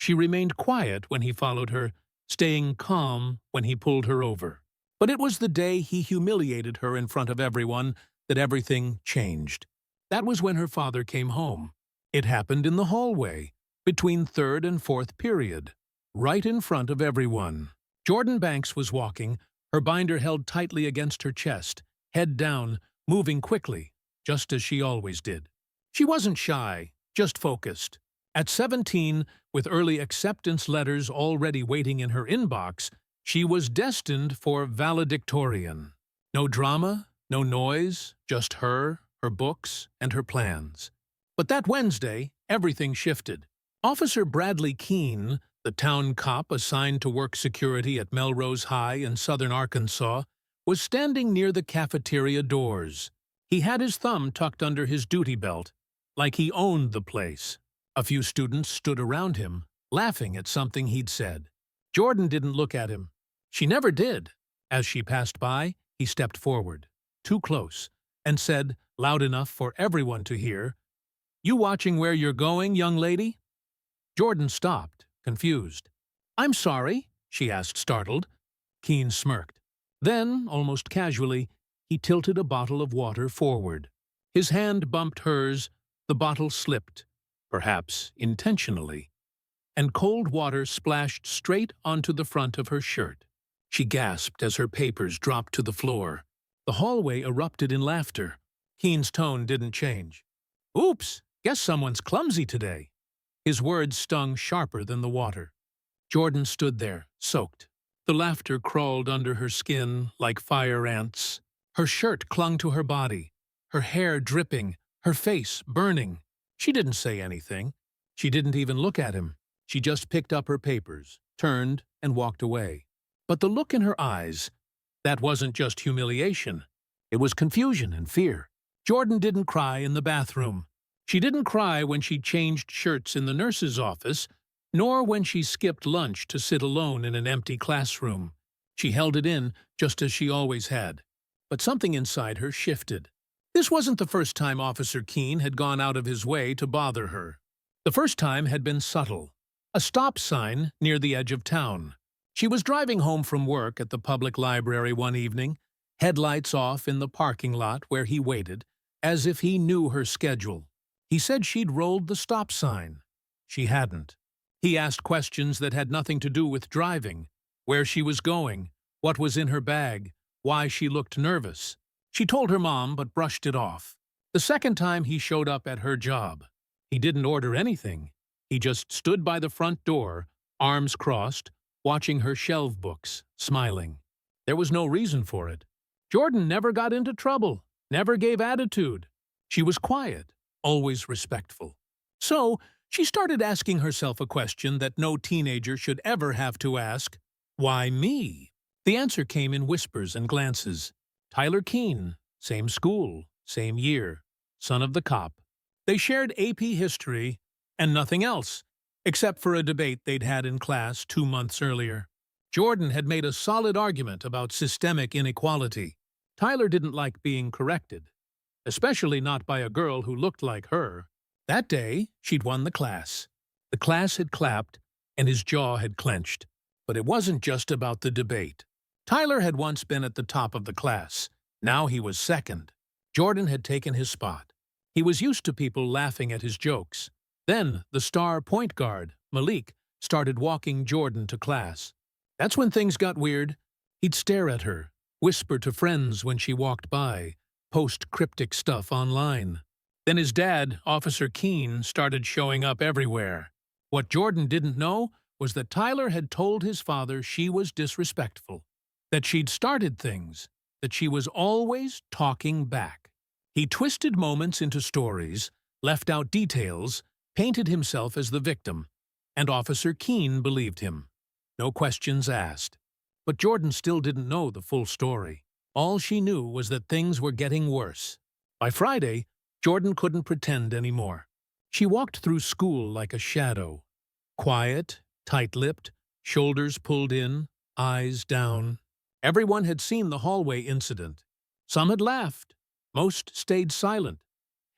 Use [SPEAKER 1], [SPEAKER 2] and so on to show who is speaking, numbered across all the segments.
[SPEAKER 1] She remained quiet when he followed her, staying calm when he pulled her over. But it was the day he humiliated her in front of everyone that everything changed. That was when her father came home. It happened in the hallway, between third and fourth period, right in front of everyone. Jordan Banks was walking, her binder held tightly against her chest, head down, moving quickly, just as she always did. She wasn't shy, just focused. At 17, with early acceptance letters already waiting in her inbox, she was destined for valedictorian. No drama, no noise, just her books, and her plans. But that Wednesday, everything shifted. Officer Bradley Keene, the town cop assigned to work security at Melrose High in southern Arkansas, was standing near the cafeteria doors. He had his thumb tucked under his duty belt, like he owned the place. A few students stood around him, laughing at something he'd said. Jordan didn't look at him. She never did. As she passed by, he stepped forward, too close, and said, loud enough for everyone to hear, "You watching where you're going, young lady?" Jordan stopped, confused. "I'm sorry," she asked, startled. Keene smirked. Then, almost casually, he tilted a bottle of water forward. His hand bumped hers, the bottle slipped, perhaps intentionally, and cold water splashed straight onto the front of her shirt. She gasped as her papers dropped to the floor. The hallway erupted in laughter. Keene's tone didn't change. "Oops, guess someone's clumsy today." His words stung sharper than the water. Jordan stood there, soaked. The laughter crawled under her skin like fire ants. Her shirt clung to her body, her hair dripping, her face burning. She didn't say anything. She didn't even look at him. She just picked up her papers, turned, and walked away. But the look in her eyes, that wasn't just humiliation. It was confusion and fear. Jordan didn't cry in the bathroom. She didn't cry when she changed shirts in the nurse's office, nor when she skipped lunch to sit alone in an empty classroom. She held it in, just as she always had. But something inside her shifted. This wasn't the first time Officer Keene had gone out of his way to bother her. The first time had been subtle. A stop sign near the edge of town. She was driving home from work at the public library one evening, headlights off in the parking lot where he waited, as if he knew her schedule. He said she'd rolled the stop sign. She hadn't. He asked questions that had nothing to do with driving, where she was going, what was in her bag, why she looked nervous. She told her mom but brushed it off. The second time he showed up at her job. He didn't order anything. He just stood by the front door, arms crossed, watching her shelve books, smiling. There was no reason for it. Jordan never got into trouble, never gave attitude. She was quiet, always respectful. So, she started asking herself a question that no teenager should ever have to ask. Why me? The answer came in whispers and glances. Tyler Keene, same school, same year, son of the cop. They shared AP history and nothing else, except for a debate they'd had in class 2 months earlier. Jordan had made a solid argument about systemic inequality. Tyler didn't like being corrected, especially not by a girl who looked like her. That day, she'd won the class. The class had clapped, and his jaw had clenched. But it wasn't just about the debate. Tyler had once been at the top of the class. Now he was second. Jordan had taken his spot. He was used to people laughing at his jokes. Then the star point guard, Malik, started walking Jordan to class. That's when things got weird. He'd stare at her, whisper to friends when she walked by, post cryptic stuff online. Then his dad, Officer Keene, started showing up everywhere. What Jordan didn't know was that Tyler had told his father she was disrespectful, that she'd started things, that she was always talking back. He twisted moments into stories, left out details, painted himself as the victim, and Officer Keene believed him. No questions asked. But Jordan still didn't know the full story. All she knew was that things were getting worse. By Friday, Jordan couldn't pretend anymore. She walked through school like a shadow. Quiet, tight-lipped, shoulders pulled in, eyes down. Everyone had seen the hallway incident. Some had laughed. Most stayed silent.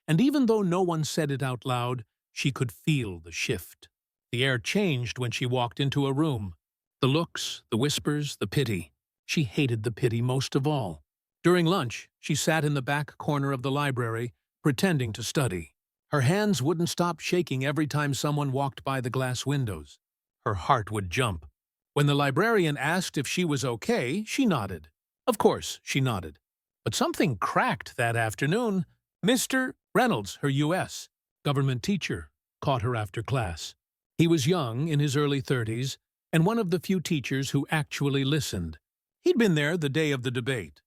[SPEAKER 1] And even though no one said it out loud, she could feel the shift. The air changed when she walked into a room. The looks, the whispers, the pity. She hated the pity most of all. During lunch, she sat in the back corner of the library, pretending to study. Her hands wouldn't stop shaking every time someone walked by the glass windows. Her heart would jump. When the librarian asked if she was okay, she nodded. Of course, she nodded. But something cracked that afternoon. Mr. Reynolds, her U.S. government teacher, caught her after class. He was young, in his early 30s, and one of the few teachers who actually listened. He'd been there the day of the debate.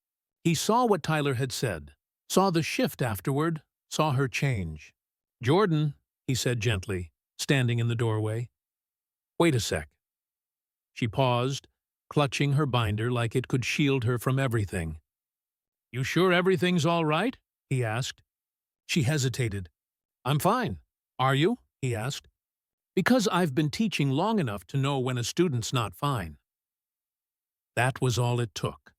[SPEAKER 1] He saw what Tyler had said, saw the shift afterward, saw her change. "Jordan," he said gently, standing in the doorway. "Wait a sec." She paused, clutching her binder like it could shield her from everything. "You sure everything's all right?" he asked. She hesitated. "I'm fine. Are you?" he asked. "Because I've been teaching long enough to know when a student's not fine." That was all it took.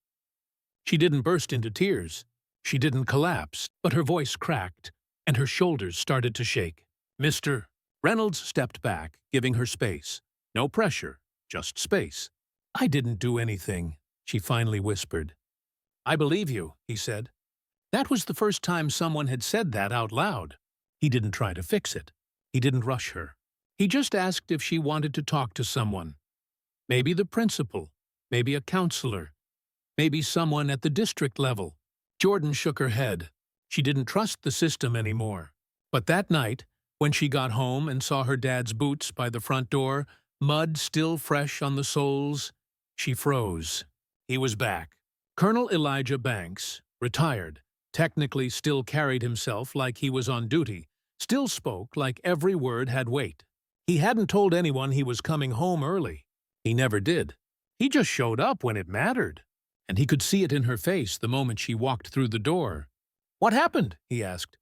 [SPEAKER 1] She didn't burst into tears. She didn't collapse, but her voice cracked, and her shoulders started to shake. Mr. Reynolds stepped back, giving her space. No pressure, just space. "I didn't do anything," she finally whispered. "I believe you," he said. That was the first time someone had said that out loud. He didn't try to fix it. He didn't rush her. He just asked if she wanted to talk to someone. Maybe the principal, maybe a counselor, maybe someone at the district level. Jordan shook her head. She didn't trust the system anymore. But that night, when she got home and saw her dad's boots by the front door, mud still fresh on the soles, she froze. He was back. Colonel Elijah Banks, retired, technically still carried himself like he was on duty, still spoke like every word had weight. He hadn't told anyone he was coming home early. He never did. He just showed up when it mattered. And he could see it in her face the moment she walked through the door. "What happened?" he asked.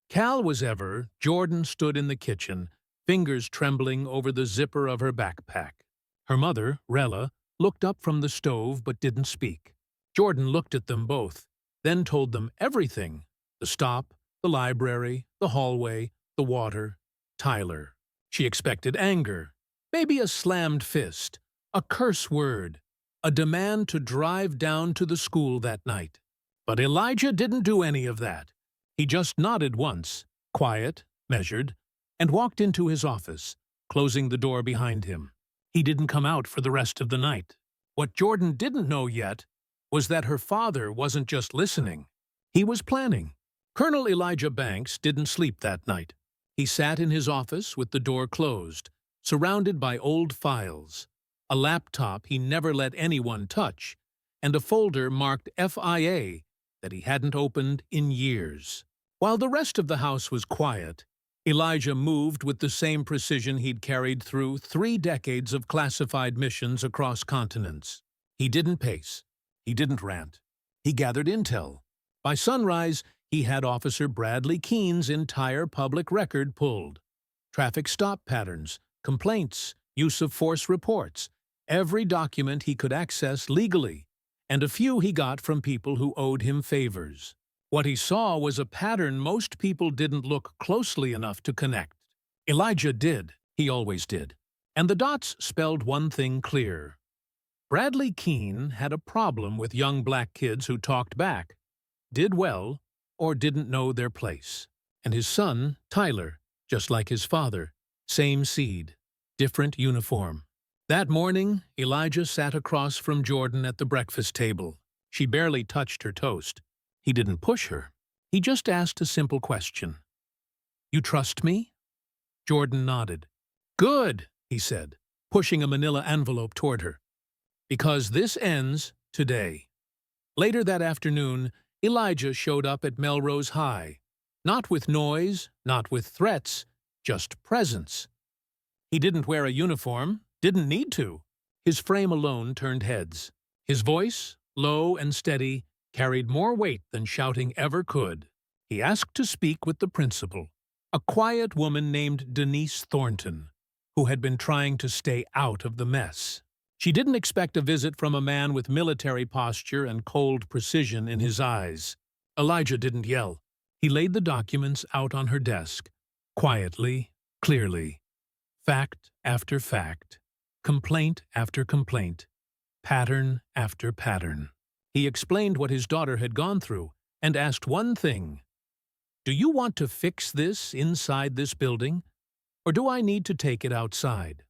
[SPEAKER 1] Cal as ever, Jordan stood in the kitchen, fingers trembling over the zipper of her backpack. Her mother, Rella, looked up from the stove but didn't speak. Jordan looked at them both, then told them everything. The stop, the library, the hallway, the water, Tyler. She expected anger, maybe a slammed fist, a curse word, a demand to drive down to the school that night. But Elijah didn't do any of that. He just nodded once, quiet, measured, and walked into his office, closing the door behind him. He didn't come out for the rest of the night. What Jordan didn't know yet was that her father wasn't just listening. He was planning. Colonel Elijah Banks didn't sleep that night. He sat in his office with the door closed, surrounded by old files, a laptop he never let anyone touch, and a folder marked FIA that he hadn't opened in years. While the rest of the house was quiet, Elijah moved with the same precision he'd carried through 3 decades of classified missions across continents. He didn't pace. He didn't rant. He gathered intel. By sunrise, he had Officer Bradley Keene's entire public record pulled. Traffic stop patterns, complaints, use of force reports, every document he could access legally, and a few he got from people who owed him favors. What he saw was a pattern most people didn't look closely enough to connect. Elijah did. He always did. And the dots spelled one thing clear. Bradley Keene had a problem with young black kids who talked back, did well, or didn't know their place. And his son, Tyler, just like his father, same seed, different uniform. That morning, Elijah sat across from Jordan at the breakfast table. She barely touched her toast. He didn't push her. He just asked a simple question. "You trust me?" Jordan nodded. "Good," he said, pushing a manila envelope toward her. "Because this ends today." Later that afternoon, Elijah showed up at Melrose High. Not with noise, not with threats, just presence. He didn't wear a uniform, didn't need to. His frame alone turned heads. His voice, low and steady, carried more weight than shouting ever could. He asked to speak with the principal, a quiet woman named Denise Thornton, who had been trying to stay out of the mess. She didn't expect a visit from a man with military posture and cold precision in his eyes. Elijah didn't yell. He laid the documents out on her desk, quietly, clearly. Fact after fact, complaint after complaint, pattern after pattern. He explained what his daughter had gone through and asked one thing: "Do you want to fix this inside this building, or do I need to take it outside?"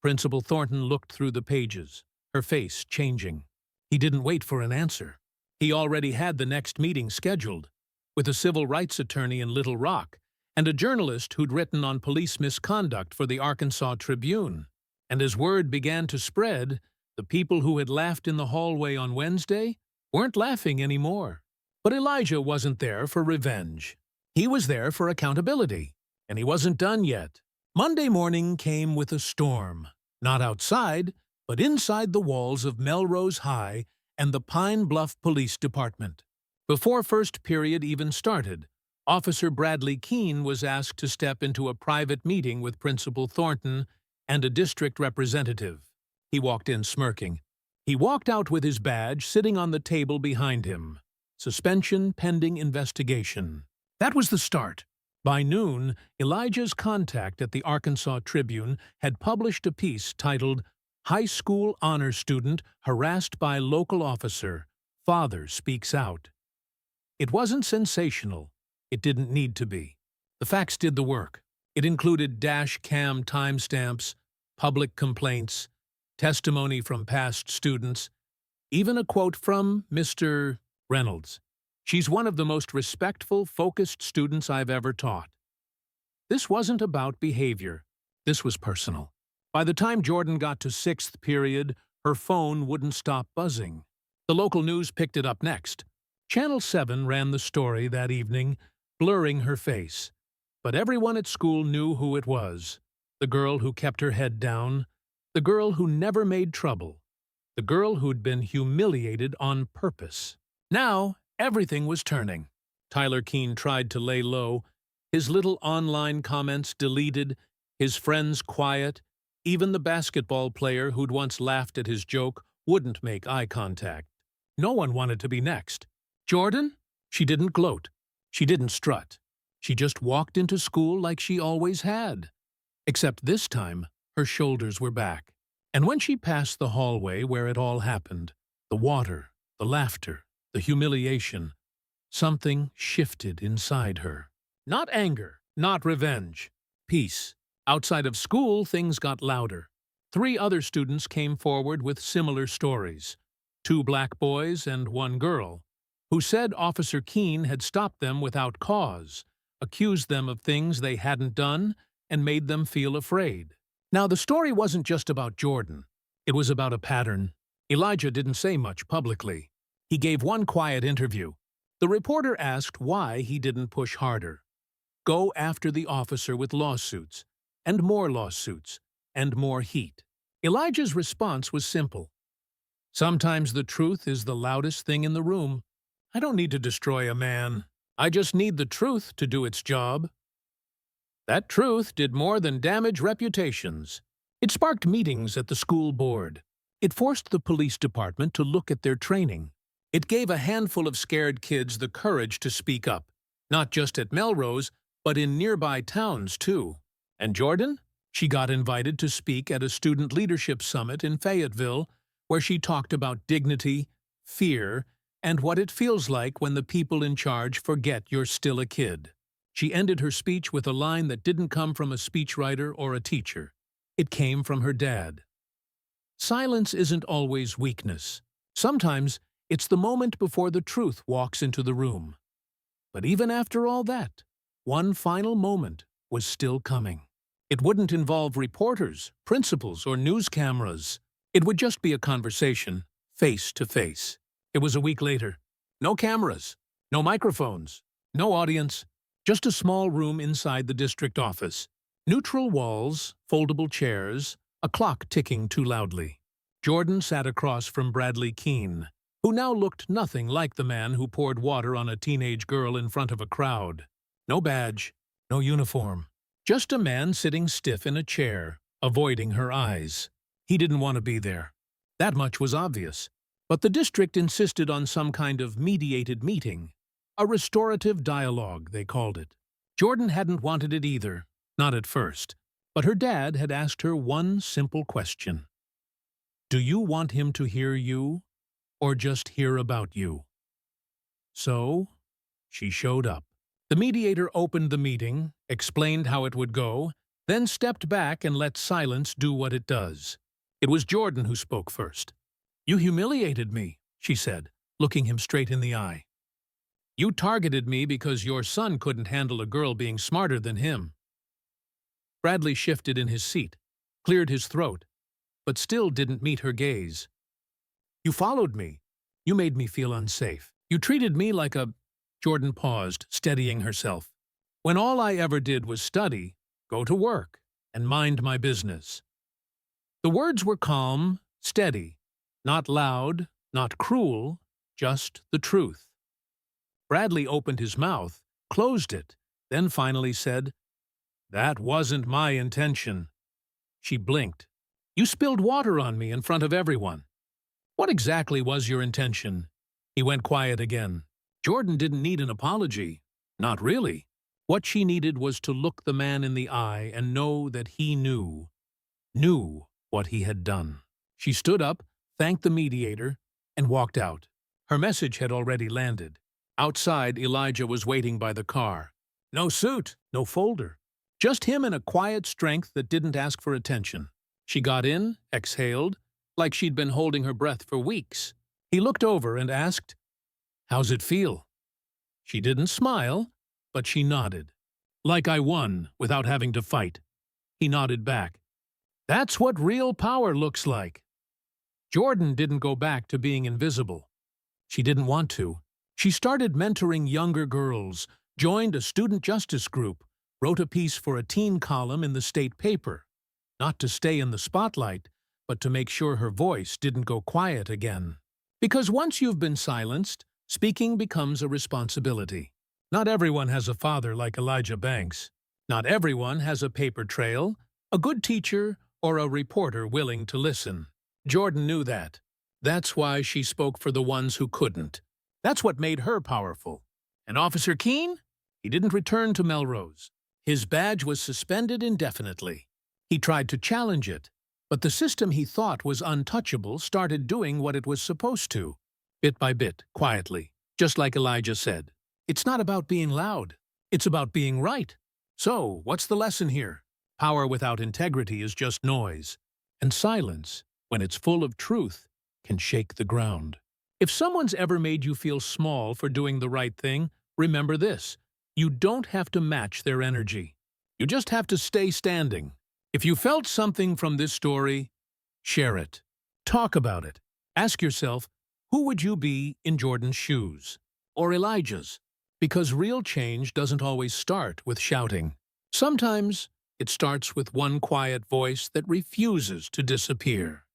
[SPEAKER 1] Principal Thornton looked through the pages, her face changing. He didn't wait for an answer. He already had the next meeting scheduled, with a civil rights attorney in Little Rock and a journalist who'd written on police misconduct for the Arkansas Tribune. And as word began to spread, the people who had laughed in the hallway on Wednesday weren't laughing anymore. But Elijah wasn't there for revenge. He was there for accountability, and he wasn't done yet. Monday morning came with a storm, not outside, but inside the walls of Melrose High and the Pine Bluff Police Department. Before first period even started, Officer Bradley Keene was asked to step into a private meeting with Principal Thornton and a district representative. He walked in smirking. He walked out with his badge sitting on the table behind him. Suspension pending investigation. That was the start. By noon, Elijah's contact at the Arkansas Tribune had published a piece titled "High School Honor Student Harassed by Local Officer. Father Speaks Out." It wasn't sensational. It didn't need to be. The facts did the work. It included dash cam timestamps, public complaints, testimony from past students, even a quote from Mr. Reynolds. "She's one of the most respectful, focused students I've ever taught." This wasn't about behavior. This was personal. By the time Jordan got to sixth period, her phone wouldn't stop buzzing. The local news picked it up next. Channel 7 ran the story that evening, blurring her face. But everyone at school knew who it was. The girl who kept her head down. The girl who never made trouble. The girl who'd been humiliated on purpose. Now, everything was turning. Tyler Keene tried to lay low, his little online comments deleted, his friends quiet. Even the basketball player who'd once laughed at his joke wouldn't make eye contact. No one wanted to be next. Jordan? She didn't gloat. She didn't strut. She just walked into school like she always had. Except this time, her shoulders were back. And when she passed the hallway where it all happened, the water, the laughter, the humiliation, something shifted inside her. Not anger, not revenge. Peace. Outside of school, things got louder. 3 other students came forward with similar stories. 2 black boys and 1 girl, who said Officer Keene had stopped them without cause, accused them of things they hadn't done, and made them feel afraid. Now, the story wasn't just about Jordan. It was about a pattern. Elijah didn't say much publicly. He gave one quiet interview. The reporter asked why he didn't push harder. Go after the officer with lawsuits, and more lawsuits, and more heat. Elijah's response was simple. Sometimes the truth is the loudest thing in the room. I don't need to destroy a man. I just need the truth to do its job. That truth did more than damage reputations. It sparked meetings at the school board. It forced the police department to look at their training. It gave a handful of scared kids the courage to speak up, not just at Melrose, but in nearby towns too. And Jordan? She got invited to speak at a student leadership summit in Fayetteville, where she talked about dignity, fear, and what it feels like when the people in charge forget you're still a kid. She ended her speech with a line that didn't come from a speechwriter or a teacher. It came from her dad. Silence isn't always weakness. Sometimes it's the moment before the truth walks into the room. But even after all that, one final moment was still coming. It wouldn't involve reporters, principals, or news cameras. It would just be a conversation, face to face. It was a week later. No cameras, no microphones, no audience, just a small room inside the district office. Neutral walls, foldable chairs, a clock ticking too loudly. Jordan sat across from Bradley Keene, who now looked nothing like the man who poured water on a teenage girl in front of a crowd. No badge, no uniform. Just a man sitting stiff in a chair, avoiding her eyes. He didn't want to be there. That much was obvious. But the district insisted on some kind of mediated meeting. A restorative dialogue, they called it. Jordan hadn't wanted it either, not at first. But her dad had asked her one simple question. Do you want him to hear you, or just hear about you? So, she showed up. The mediator opened the meeting, explained how it would go, then stepped back and let silence do what it does. It was Jordan who spoke first. You humiliated me, she said, looking him straight in the eye. You targeted me because your son couldn't handle a girl being smarter than him. Bradley shifted in his seat, cleared his throat, but still didn't meet her gaze. You followed me. You made me feel unsafe. You treated me like a... Jordan paused, steadying herself. When all I ever did was study, go to work, and mind my business. The words were calm, steady, not loud, not cruel, just the truth. Bradley opened his mouth, closed it, then finally said, That wasn't my intention. She blinked. You spilled water on me in front of everyone. What exactly was your intention? He went quiet again. Jordan didn't need an apology. Not really. What she needed was to look the man in the eye and know that he knew what he had done. She stood up, thanked the mediator, and walked out. Her message had already landed. Outside, Elijah was waiting by the car. No suit, no folder. Just him and a quiet strength that didn't ask for attention. She got in, exhaled, like she'd been holding her breath for weeks. He looked over and asked, How's it feel? She didn't smile, but she nodded. Like I won, without having to fight. He nodded back. That's what real power looks like. Jordan didn't go back to being invisible. She didn't want to. She started mentoring younger girls, joined a student justice group, wrote a piece for a teen column in the state paper. Not to stay in the spotlight, but to make sure her voice didn't go quiet again. Because once you've been silenced, speaking becomes a responsibility. Not everyone has a father like Elijah Banks. Not everyone has a paper trail, a good teacher, or a reporter willing to listen. Jordan knew that. That's why she spoke for the ones who couldn't. That's what made her powerful. And Officer Keene? He didn't return to Melrose. His badge was suspended indefinitely. He tried to challenge it, but the system he thought was untouchable started doing what it was supposed to. Bit by bit, quietly, just like Elijah said. It's not about being loud. It's about being right. So, what's the lesson here? Power without integrity is just noise. And silence, when it's full of truth, can shake the ground. If someone's ever made you feel small for doing the right thing, remember this. You don't have to match their energy. You just have to stay standing. If you felt something from this story, share it. Talk about it. Ask yourself, who would you be in Jordan's shoes? Or Elijah's? Because real change doesn't always start with shouting. Sometimes it starts with one quiet voice that refuses to disappear.